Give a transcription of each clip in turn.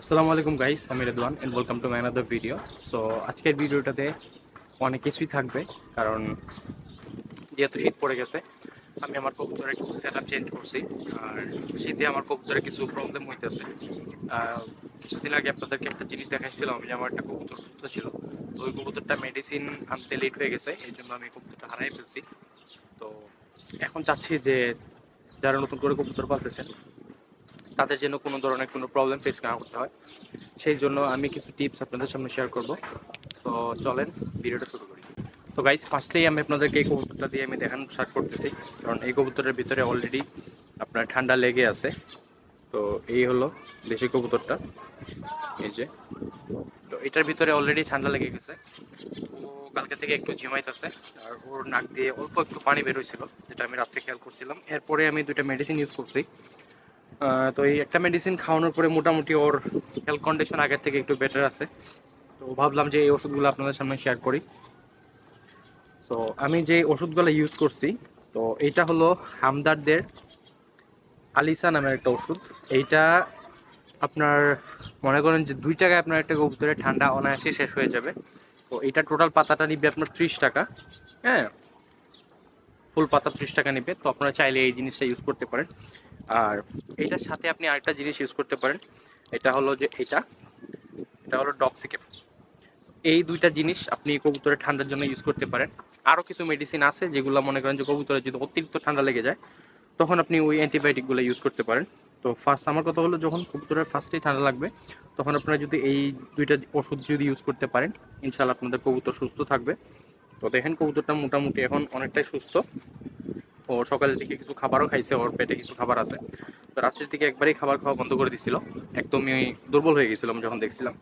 আসসালামু আলাইকুম গাইস, আমি Redwan and welcome to my another video. So আজকের ভিডিওটাতে অনেক কিছুই থাকবে, কারণ যেহেতু শীত পড়ে গেছে আমি আমার কবুতরের কিছু সেটআপ চেঞ্জ করছি। আর শীতে আমার কবুতরের কিছু প্রবলেম হইতেছে। কিছুদিন আগে আপনাদেরকে একটা জিনিস দেখাইছিলাম যে আমার একটা কবুতর সুস্থ ছিল, তো ওই কবুতরটা মেডিসিন আনতে লেট হয়ে গেছে, এই জন্য আমি কবুতরটা হারাই ফেলছি। তো এখন চাচ্ছি যে যারা নতুন করে কবুতর পালতেছেন তাদের যেন কোনো ধরনের কোনো প্রবলেম ফেস না করতে হয়, সেই জন্য আমি কিছু টিপস আপনাদের সামনে শেয়ার করব। তো চলেন ভিডিওটা শুরু করি। তো গাইস, ফার্স্টেই আমি আপনাদেরকে এই কবুতরটা দিয়ে আমি দেখানো স্টার্ট করতেছি, কারণ এই কবুতরের ভিতরে অলরেডি আপনার ঠান্ডা লেগে আছে। তো এই হলো দেশি কবুতরটা, এই যে। তো এটার ভিতরে অলরেডি ঠান্ডা লেগে গেছে, ও কালকে থেকে একটু ঝিমাইতেছে, আর ওর নাক দিয়ে অল্প একটু পানি বের হয়েছিল, যেটা আমি রাত্রে খেয়াল করছিলাম। এরপরে আমি দুইটা মেডিসিন ইউজ করছি। তো এই একটা মেডিসিন খাওয়ানোর পরে মোটামুটি ওর হেলথ কন্ডিশন আগের থেকে একটু বেটার আছে। তো ভাবলাম যে এই ওষুধগুলো আপনাদের সামনে শেয়ার করি। সো আমি যে ওষুধগুলো ইউজ করছি, তো এইটা হলো হামদারদের আলিসা নামের একটা ওষুধ। এইটা আপনার মনে করেন যে 2 টাকায় আপনার একটা কবুতরের ঠান্ডা অনায়াসে শেষ হয়ে যাবে। তো এটা টোটাল পাতাটা নিবে আপনার 30 টাকা। হ্যাঁ, ফুল পাতা 30 টাকা নিবে। তো আপনারা চাইলে এই জিনিসটা ইউজ করতে পারেন। আর এইটার সাথে আপনি আরেকটা জিনিস ইউজ করতে পারেন, এটা হলো যে এটা হলো ডক্সিকেপ। এই দুইটা জিনিস আপনি কবুতরের ঠান্ডার জন্য ইউজ করতে পারেন। আরও কিছু মেডিসিন আছে যেগুলো মনে করেন যে কবুতরের যদি অতিরিক্ত ঠান্ডা লেগে যায় তখন আপনি ওই অ্যান্টিবায়োটিকগুলো ইউজ করতে পারেন। তো ফার্স্ট আমার কথা হলো, যখন কবুতরের ফার্স্টেই ঠান্ডা লাগবে তখন আপনারা যদি এই দুইটা ওষুধ যদি ইউজ করতে পারেন, ইনশাল্লাহ আপনাদের কবুতর সুস্থ থাকবে। তো দেখেন কবুতরটা মোটামুটি এখন অনেকটাই সুস্থ। ও সকালের দিকে কিছু খাবারও খাইছে, ওর পেটে কিছু খাবার আছে। তো রাত্রের দিকে একবারেই খাবার খাওয়া বন্ধ করে দিছিল, একদমই দুর্বল হয়ে গেছিলাম যখন দেখছিলাম।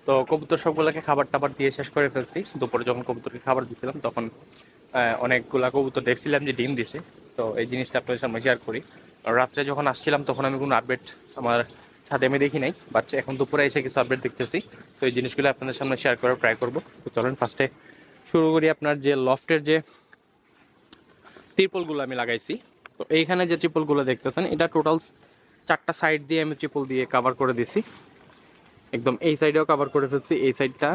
তো কবুতর সবগুলোকে খাবার টাবার দিয়ে শেষ করে ফেলছি। দুপুরে যখন কবুতরকে খাবার দিয়েছিলাম তখন অনেকগুলা কবুতর দেখছিলাম যে ডিম দিছে। তো এই জিনিসটা আপনাদের সামনে শেয়ার করি। আর রাত্রে যখন আসছিলাম তখন আমি কোনো আপডেট আমার ছাদে আমি দেখি নাই, বাট এখন দুপুরে এসে কিছু আপডেট দেখতেছি। তো এই জিনিসগুলো আপনাদের সামনে শেয়ার করার ট্রাই করবো। তো চলেন ফার্স্টে শুরু করি। আপনার যে লফটের যে ত্রিপলগুলো আমি লাগাইছি, তো এইখানে যে ত্রিপলগুলো দেখতেছেন এটা টোটাল 4টা সাইড দিয়ে আমি ত্রিপল দিয়ে কাভার করে দিছি। একদম এই সাইডেও কভার করে ফেলছি, এই সাইডটা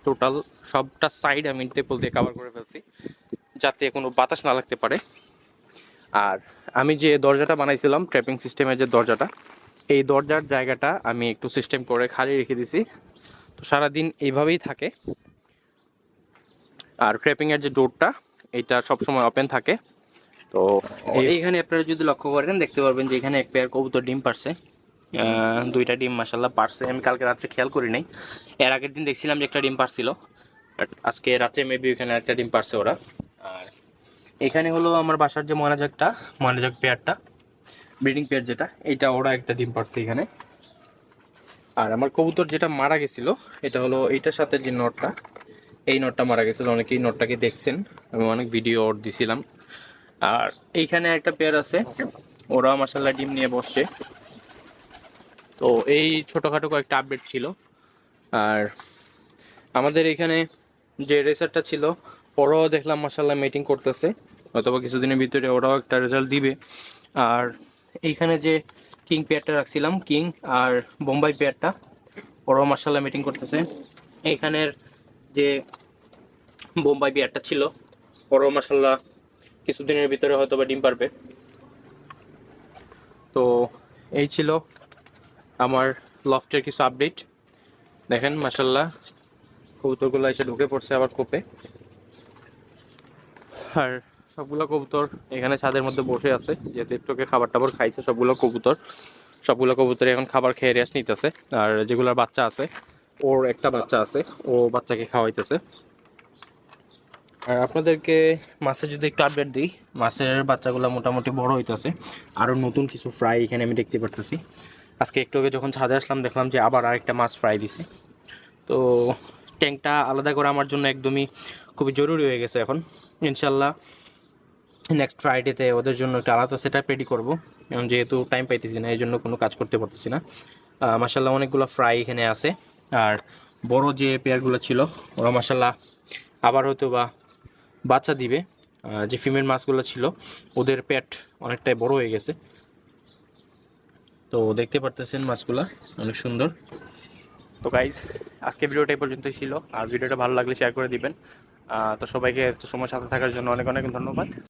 টোটাল সবটা সাইড আমি টেপল দিয়ে কভার করে ফেলছি, যাতে কোনো বাতাস না লাগতে পারে। আর আমি যে দরজাটা বানাইছিলাম ট্র্যাপিং সিস্টেমের যে দরজাটা, এই দরজার জায়গাটা আমি একটু সিস্টেম করে খালি রেখে দিছি। তো সারাদিন এইভাবেই থাকে। আর ট্র্যাপিংয়ের যে ডোরটা, এইটা সবসময় ওপেন থাকে। তো এইখানে আপনারা যদি লক্ষ্য করেন দেখতে পারবেন যে এখানে এক পেয়ার কবুতর ডিম পারছে। দুইটা ডিম মাসাল্লাহ পারছে, আমি কালকে রাত্রে খেয়াল করি নাই। এর আগের দিন দেখছিলাম যে একটা ডিম পারছিল, বাট আজকে রাত্রে মেবি ওইখানে একটা ডিম পারছে ওরা। আর এখানে হলো আমার বাসার যে ময়নাজাক পেয়ারটা, ব্রিডিং পেয়ার যেটা, এইটা ওরা একটা ডিম পারছে এখানে। আর আমার কবুতর যেটা মারা গেছিল, এটা হলো এইটার সাথে যে নটটা, এই নটটা মারা গেছিলো। অনেকেই নটটাকে দেখছেন, আমি অনেক ভিডিও ওর দিছিলাম। আর এইখানে একটা পেয়ার আছে, ওরাও মাসাল্লাহ ডিম নিয়ে বসছে। তো এই ছোটোখাটো কয়েকটা আপডেট ছিল। আর আমাদের এখানে যে রেসারটা ছিল, ওরাও দেখলাম মাসাল্লাহ মিটিং করতেছে, অথবা কিছুদিনের ভিতরে ওরাও একটা রেজাল্ট দিবে। আর এইখানে যে কিং পেয়ারটা রাখছিলাম, কিং আর বোম্বাই পেয়ারটা, ওরাও মাসাল্লাহ মিটিং করতেছে। এইখানের যে বোম্বাই পেয়ারটা ছিল, ওরাও মাসাল্লাহ কিছুদিনের ভিতরে হয়তো বা ডিম পারবে। তো এই ছিল আমার লফটের কিছু আপডেট। দেখেন মাসাল্লাহ কবুতরগুলো এসে ঢুকে পড়ছে আবার কোপে। আর সবগুলো কবুতর এখানে ছাদের মধ্যে বসে আছে, যেহেতু একটুকে খাবার টাবার খাইছে। সবগুলো কবুতর এখন খাবার খেয়ে রেস্ট নিতেছে। আর যেগুলোর বাচ্চা আছে, ওর একটা বাচ্চা আছে, ও বাচ্চাকে খাওয়াইতেছে। আর আপনাদেরকে মাছের যদি একটু আপডেট দিই, মাছের বাচ্চাগুলো মোটামুটি বড় হইতেছে। আরও নতুন কিছু ফ্রাই এখানে আমি দেখতে পারতেছি। আজকে একটু আগে যখন ছাদে আসলাম দেখলাম যে আবার আরেকটা মাছ ফ্রাই দিছে। তো ট্যাঙ্কটা আলাদা করা আমার জন্য একদমই খুবই জরুরি হয়ে গেছে এখন। ইনশাল্লাহ নেক্সট ফ্রাইডেতে ওদের জন্য একটা আলাদা সেট আপ রেডি করবো, এবং যেহেতু টাইম পাইতেছি না এই জন্য কোনো কাজ করতে পারতেছি না। মাসাল্লাহ অনেকগুলো ফ্রাই এখানে আছে। আর বড় যে পেয়ারগুলো ছিল, ওরা মাসাল্লাহ আবার হয়তো বা বাচ্চা দিবে। যে ফিমেল মাছগুলো ছিল, ওদের পেট অনেকটাই বড় হয়ে গেছে। তো দেখতে পারতেছেন মাছগুলা অনেক সুন্দর। তো গাইজ আজকে ভিডিওটা এই পর্যন্তই ছিল, আর ভিডিওটা ভালো লাগলে শেয়ার করে দিবেন। তো সবাইকে এত সময় সাথে থাকার জন্য অনেক অনেক ধন্যবাদ।